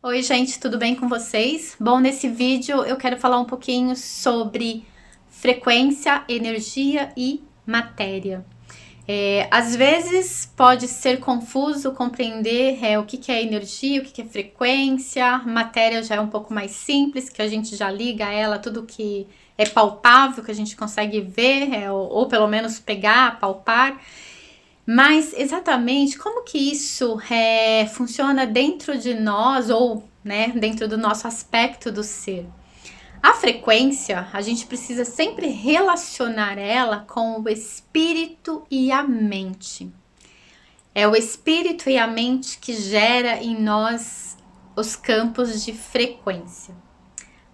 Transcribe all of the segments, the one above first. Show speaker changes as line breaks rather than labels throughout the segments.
Oi, gente, tudo bem com vocês? Bom, nesse vídeo eu quero falar um pouquinho sobre frequência, energia e matéria. Às vezes pode ser confuso compreender o que é energia, o que é frequência. Matéria já é um pouco mais simples, que a gente já liga a ela tudo que é palpável, que a gente consegue ver, ou pelo menos pegar, palpar. Mas exatamente como que isso funciona dentro de nós ou, né, dentro do nosso aspecto do ser? A frequência, a gente precisa sempre relacionar ela com o espírito e a mente. É o espírito e a mente que gera em nós os campos de frequência.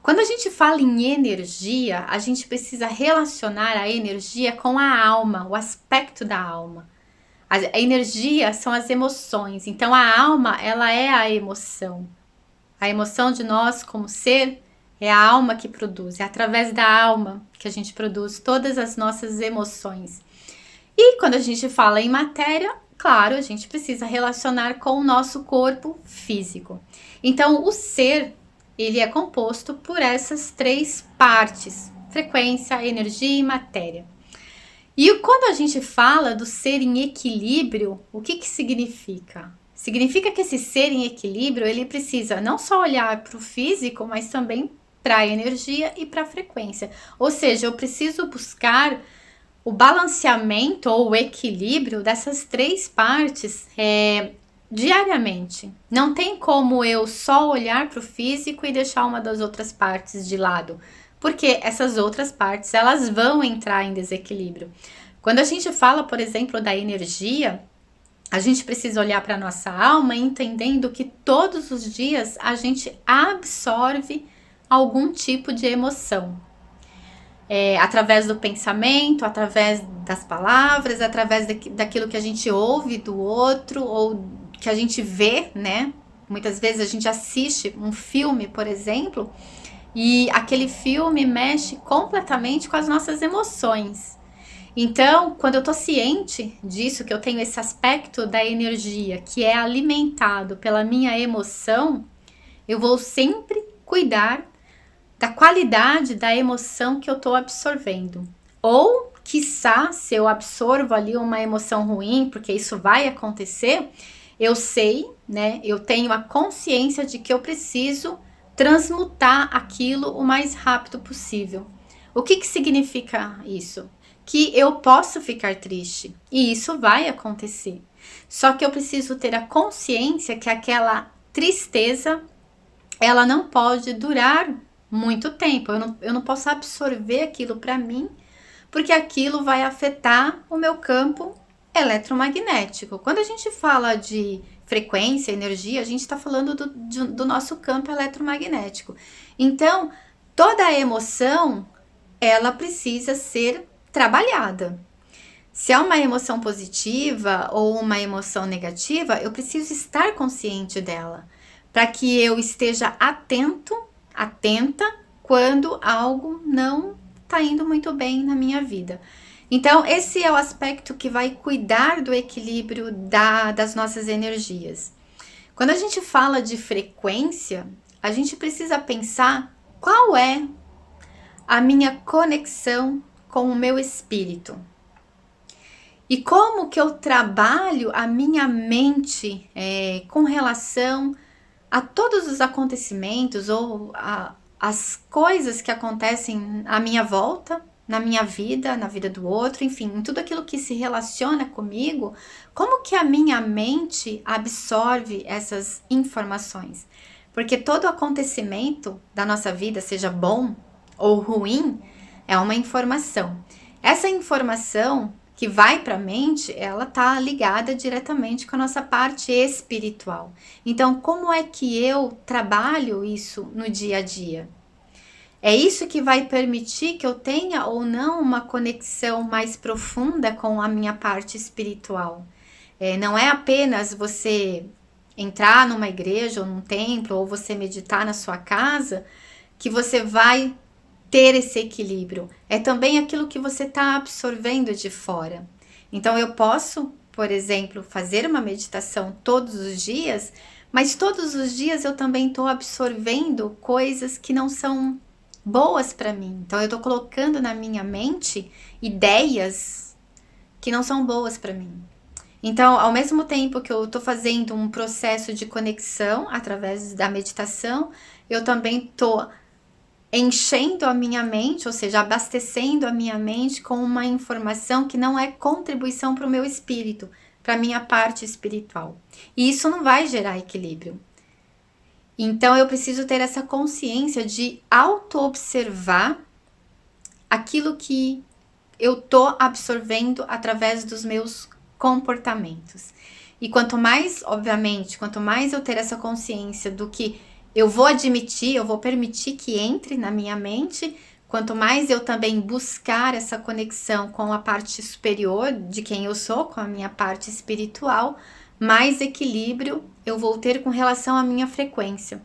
Quando a gente fala em energia, a gente precisa relacionar a energia com a alma, o aspecto da alma. A energia são as emoções, então a alma, ela é a emoção. A emoção de nós como ser é a alma que produz, é através da alma que a gente produz todas as nossas emoções. E quando a gente fala em matéria, claro, a gente precisa relacionar com o nosso corpo físico. Então o ser, ele é composto por essas três partes: frequência, energia e matéria. E quando a gente fala do ser em equilíbrio, o que significa? Significa que esse ser em equilíbrio, ele precisa não só olhar para o físico, mas também para a energia e para a frequência. Ou seja, eu preciso buscar o balanceamento ou o equilíbrio dessas três partes diariamente. Não tem como eu só olhar para o físico e deixar uma das outras partes de lado, porque essas outras partes elas vão entrar em desequilíbrio. Quando a gente fala, por exemplo, da energia, a gente precisa olhar para a nossa alma entendendo que todos os dias a gente absorve algum tipo de emoção. Através do pensamento, através das palavras, através daquilo que a gente ouve do outro ou que a gente vê, né? Muitas vezes a gente assiste um filme, por exemplo, e aquele filme mexe completamente com as nossas emoções. Então, quando eu tô ciente disso, que eu tenho esse aspecto da energia que é alimentado pela minha emoção, eu vou sempre cuidar da qualidade da emoção que eu tô absorvendo. Ou, quiçá, se eu absorvo ali uma emoção ruim, porque isso vai acontecer, eu sei, né? Eu tenho a consciência de que eu preciso transmutar aquilo o mais rápido possível. O que significa isso? Que eu posso ficar triste e isso vai acontecer. Só que eu preciso ter a consciência que aquela tristeza ela não pode durar muito tempo. Eu não posso absorver aquilo para mim, porque aquilo vai afetar o meu campo eletromagnético. Quando a gente fala de frequência, energia, a gente está falando do nosso campo eletromagnético. Então, toda a emoção, ela precisa ser trabalhada. Se é uma emoção positiva ou uma emoção negativa, eu preciso estar consciente dela, para que eu esteja atenta quando algo não está indo muito bem na minha vida. Então, esse é o aspecto que vai cuidar do equilíbrio das nossas energias. Quando a gente fala de frequência, a gente precisa pensar qual é a minha conexão com o meu espírito. E como que eu trabalho a minha mente com relação a todos os acontecimentos ou as coisas que acontecem à minha volta, na minha vida, na vida do outro, enfim, em tudo aquilo que se relaciona comigo, como que a minha mente absorve essas informações? Porque todo acontecimento da nossa vida, seja bom ou ruim, é uma informação. Essa informação que vai para a mente, ela tá ligada diretamente com a nossa parte espiritual. Então, como é que eu trabalho isso no dia a dia? É isso que vai permitir que eu tenha ou não uma conexão mais profunda com a minha parte espiritual. Não é apenas você entrar numa igreja ou num templo ou você meditar na sua casa que você vai ter esse equilíbrio. É também aquilo que você está absorvendo de fora. Então eu posso, por exemplo, fazer uma meditação todos os dias, Mas todos os dias eu também estou absorvendo coisas que não são boas para mim. Então eu estou colocando na minha mente ideias que não são boas para mim. Então, ao mesmo tempo que eu estou fazendo um processo de conexão através da meditação, eu também estou enchendo a minha mente, ou seja, abastecendo a minha mente com uma informação que não é contribuição para o meu espírito, para a minha parte espiritual. E isso não vai gerar equilíbrio. Então, eu preciso ter essa consciência de auto-observar aquilo que eu tô absorvendo através dos meus comportamentos. E quanto mais, obviamente, quanto mais eu ter essa consciência do que eu vou admitir, eu vou permitir que entre na minha mente, quanto mais eu também buscar essa conexão com a parte superior de quem eu sou, com a minha parte espiritual, mais equilíbrio eu vou ter com relação à minha frequência.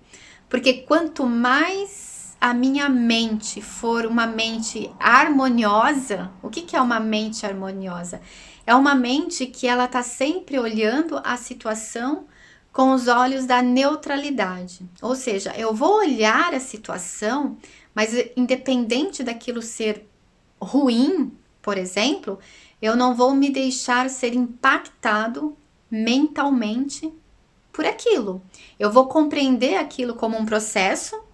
Porque quanto mais a minha mente for uma mente harmoniosa, o que é uma mente harmoniosa? É uma mente que ela está sempre olhando a situação com os olhos da neutralidade. Ou seja, eu vou olhar a situação, mas independente daquilo ser ruim, por exemplo, eu não vou me deixar ser impactado mentalmente por aquilo. Eu vou compreender aquilo como um processo,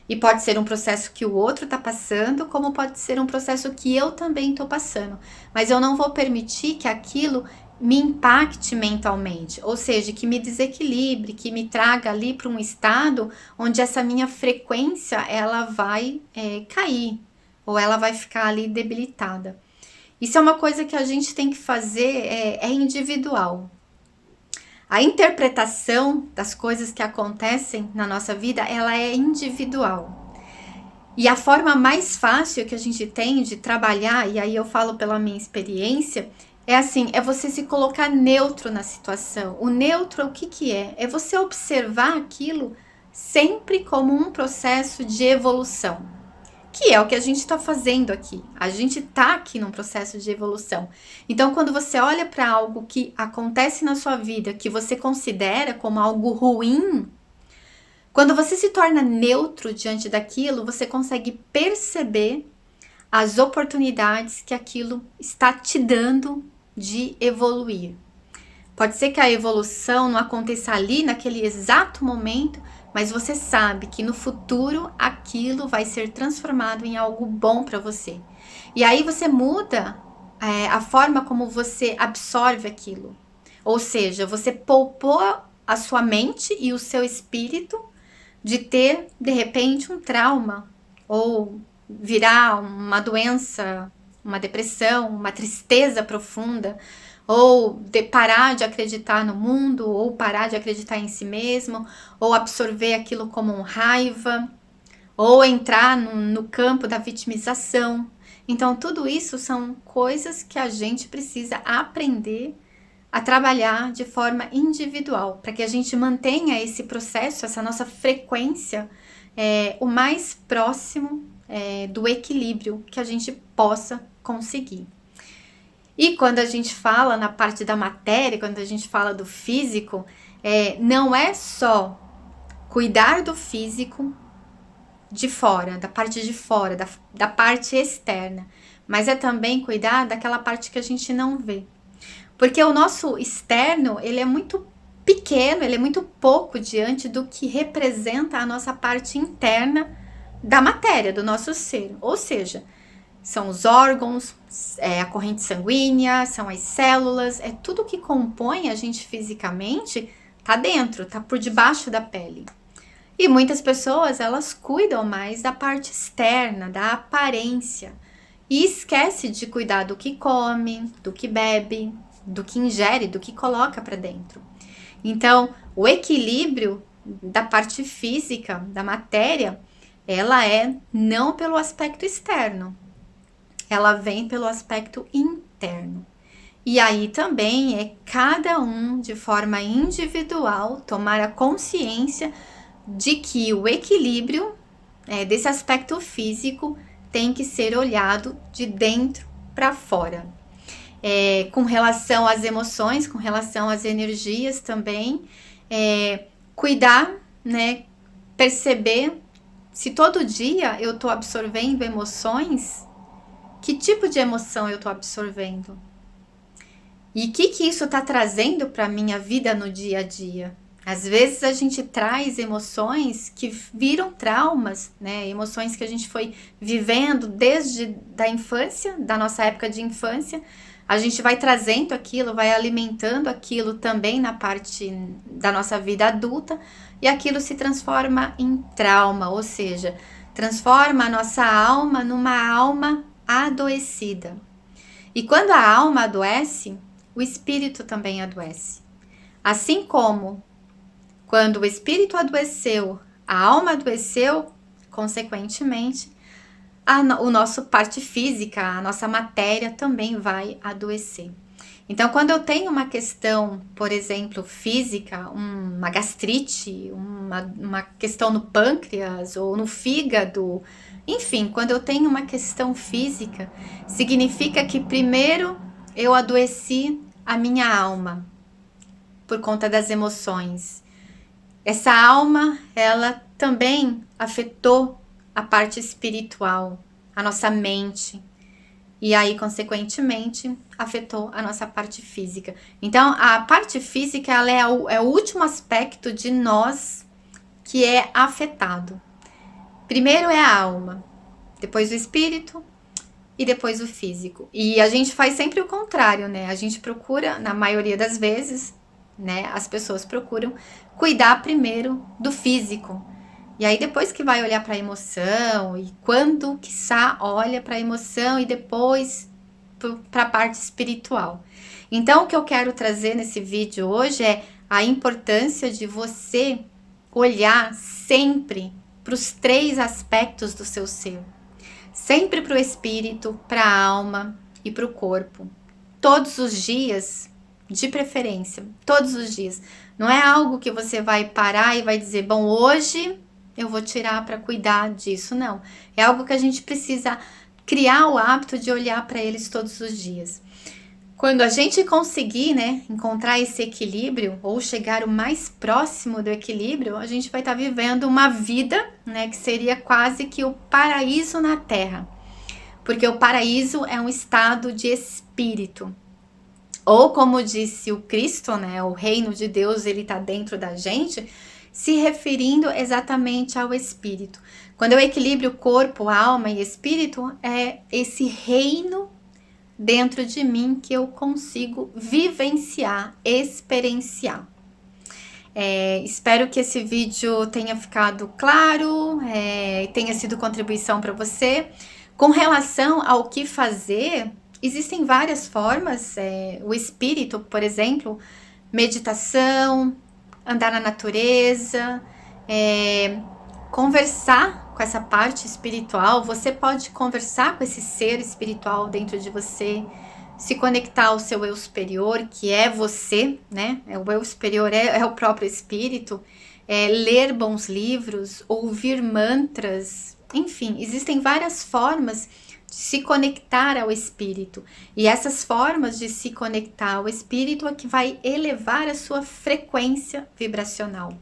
e pode ser um processo que o outro está passando, como pode ser um processo que eu também estou passando. Mas eu não vou permitir que aquilo me impacte mentalmente, ou seja, que me desequilibre, que me traga ali para um estado onde essa minha frequência ela vai cair, ou ela vai ficar ali debilitada. Isso é uma coisa que a gente tem que fazer, é individual. A interpretação das coisas que acontecem na nossa vida, ela é individual. E a forma mais fácil que a gente tem de trabalhar, e aí eu falo pela minha experiência, é assim, é você se colocar neutro na situação. O neutro, o que é? É você observar aquilo sempre como um processo de evolução. Que é o que a gente está fazendo aqui. A gente está aqui num processo de evolução. Então, quando você olha para algo que acontece na sua vida, que você considera como algo ruim, quando você se torna neutro diante daquilo, você consegue perceber as oportunidades que aquilo está te dando de evoluir. Pode ser que a evolução não aconteça ali naquele exato momento, mas você sabe que no futuro aquilo vai ser transformado em algo bom para você. E aí você muda a forma como você absorve aquilo. Ou seja, você poupou a sua mente e o seu espírito de ter, de repente, um trauma ou virar uma doença, uma depressão, uma tristeza profunda, ou parar de acreditar no mundo, ou parar de acreditar em si mesmo, ou absorver aquilo como um raiva, ou entrar no campo da vitimização. Então, tudo isso são coisas que a gente precisa aprender a trabalhar de forma individual, para que a gente mantenha esse processo, essa nossa frequência, o mais próximo do equilíbrio que a gente possa conseguir. E quando a gente fala na parte da matéria, quando a gente fala do físico, não é só cuidar do físico de fora, da parte de fora, da parte externa, mas é também cuidar daquela parte que a gente não vê. Porque o nosso externo, ele é muito pequeno, ele é muito pouco diante do que representa a nossa parte interna da matéria, do nosso ser. Ou seja, são os órgãos, a corrente sanguínea, são as células, é tudo que compõe a gente fisicamente, tá dentro, tá por debaixo da pele. E muitas pessoas, elas cuidam mais da parte externa, da aparência, e esquece de cuidar do que come, do que bebe, do que ingere, do que coloca para dentro. Então, o equilíbrio da parte física, da matéria, ela é não pelo aspecto externo, ela vem pelo aspecto interno. E aí também é cada um, de forma individual, tomar a consciência de que o equilíbrio desse aspecto físico tem que ser olhado de dentro para fora. Com relação às emoções, com relação às energias também, cuidar, né? Perceber se todo dia eu tô absorvendo emoções, que tipo de emoção eu tô absorvendo? E o que isso tá trazendo para minha vida no dia a dia? Às vezes a gente traz emoções que viram traumas, né? Emoções que a gente foi vivendo desde da infância, da nossa época de infância. A gente vai trazendo aquilo, vai alimentando aquilo também na parte da nossa vida adulta e aquilo se transforma em trauma, ou seja, transforma a nossa alma numa alma adoecida. E quando a alma adoece, o espírito também adoece. Assim como quando o espírito adoeceu, a alma adoeceu, consequentemente, o nosso parte física, a nossa matéria também vai adoecer. Então, quando eu tenho uma questão, por exemplo, física, uma gastrite, uma questão no pâncreas ou no fígado, enfim, quando eu tenho uma questão física, significa que primeiro eu adoeci a minha alma por conta das emoções. Essa alma, ela também afetou a parte espiritual, a nossa mente. E aí, consequentemente, afetou a nossa parte física. Então, a parte física, ela é o último aspecto de nós que é afetado. Primeiro é a alma, depois o espírito e depois o físico. E a gente faz sempre o contrário, né? A gente procura, na maioria das vezes, né? As pessoas procuram cuidar primeiro do físico. E aí depois que vai olhar para a emoção, e quando, quiçá, olha para a emoção e depois para a parte espiritual. Então, o que eu quero trazer nesse vídeo hoje é a importância de você olhar sempre para os 3 aspectos do seu ser. Sempre para o espírito, para a alma e para o corpo. Todos os dias, de preferência, todos os dias. Não é algo que você vai parar e vai dizer, bom, hoje eu vou tirar para cuidar disso, não. É algo que a gente precisa criar o hábito de olhar para eles todos os dias. Quando a gente conseguir, né, encontrar esse equilíbrio ou chegar o mais próximo do equilíbrio, a gente vai estar vivendo uma vida, né, que seria quase que o paraíso na Terra. Porque o paraíso é um estado de espírito. Ou como disse o Cristo, né, o reino de Deus, ele está dentro da gente, se referindo exatamente ao espírito. Quando eu equilibro corpo, alma e espírito, é esse reino dentro de mim que eu consigo vivenciar, experienciar. Espero que esse vídeo tenha ficado claro, tenha sido contribuição para você. Com relação ao que fazer, existem várias formas. O espírito, por exemplo, meditação, andar na natureza, conversar com essa parte espiritual. Você pode conversar com esse ser espiritual dentro de você, se conectar ao seu eu superior, que é você, né? O eu superior é o próprio espírito, ler bons livros, ouvir mantras, enfim, existem várias formas de se conectar ao espírito. E essas formas de se conectar ao espírito é que vai elevar a sua frequência vibracional.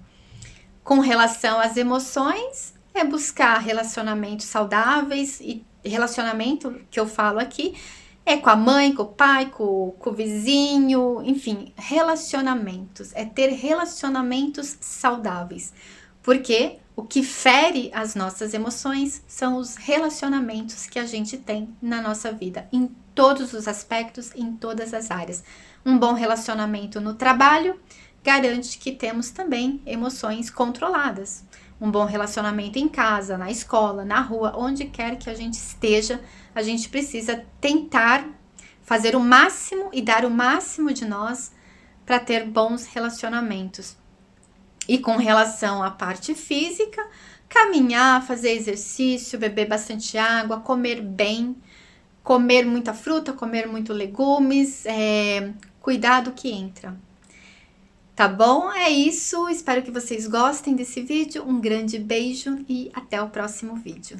Com relação às emoções, é buscar relacionamentos saudáveis, e relacionamento que eu falo aqui é com a mãe, com o pai, com o vizinho, enfim, relacionamentos. É ter relacionamentos saudáveis. Porque o que fere as nossas emoções são os relacionamentos que a gente tem na nossa vida, em todos os aspectos, em todas as áreas. Um bom relacionamento no trabalho garante que temos também emoções controladas. Um bom relacionamento em casa, na escola, na rua, onde quer que a gente esteja, a gente precisa tentar fazer o máximo e dar o máximo de nós para ter bons relacionamentos. E com relação à parte física, caminhar, fazer exercício, beber bastante água, comer bem, comer muita fruta, comer muito legumes, cuidar do que entra. Tá bom? É isso. Espero que vocês gostem desse vídeo. Um grande beijo e até o próximo vídeo.